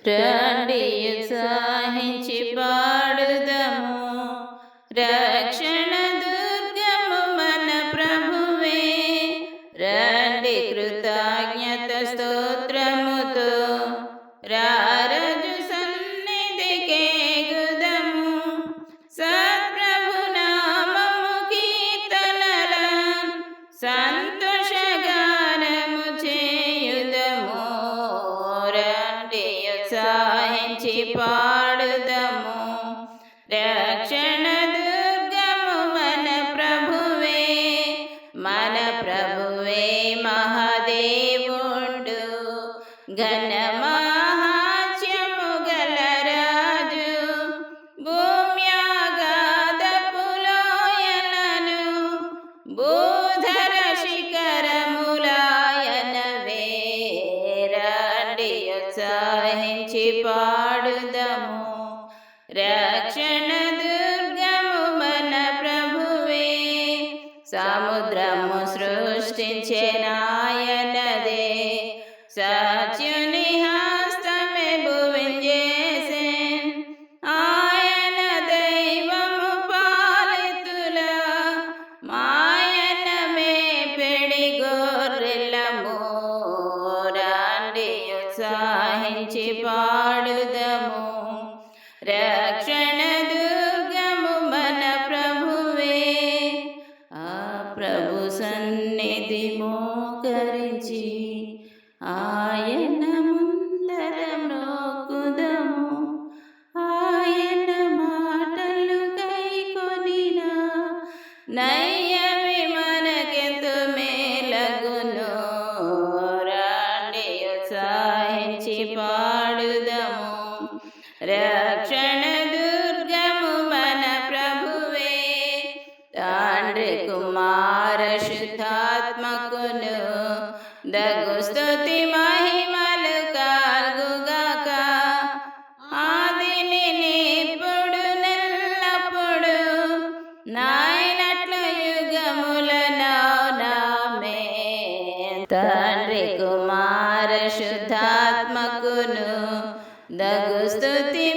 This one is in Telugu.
రండి ఉత్సాహించి పాడుదము, రక్షణ దుర్గము మన ప్రభువే. రండి కృతజ్ఞత స్తోత్రముతో రారజు సన్నిధికే గుదము, సత్ప్రభు నామము కీర్తనల సంతోషగానము చేయుదము. రండి ఉత్సాహించి పాడుదము, రక్షణ దుర్గము మన ప్రభువే. మన ప్రభువే మహాదేవుడు, ఘన మహాత్మ్యము గల రాజు. భూమ్యాగాధపు లోయలను భూధర శిఖరములాయనవే. రండి ఉత్సాహించి పాడుదము, రక్షణ దుర్గము మన ప్రభువే. సముద్రము సృష్టించెనాయనదే, సత్యుని హస్తమే భువించేసే. ఆయన దైవము పాలితుల మాయన మేపెడి గొర్రెలము. రండి ఉత్సాహించి పాడుదము, రక్షణ దుర్గము మన ప్రభువే. ఆ ప్రభు సన్నిధి మోకరించి ఆయన ముందర మ్రోకుదము. ఆయన మాటలు గైకొనిన నయ్యవి మనకెంతో మేలగును. రండి ఉత్సాహించి పాడుదము, రక్షణ దుర్గము మన ప్రభువే. తండ్రి కుమార శుద్ధాత్మకును దగు స్తుతి మహిమలు కలుగుగాక, ఆదిని నిప్పుడు నెల్లప్పుడు నాయనట్లు యుగములనౌనామే. తండ్రి కుమార శుద్ధాత్మకును దగు స్తుతి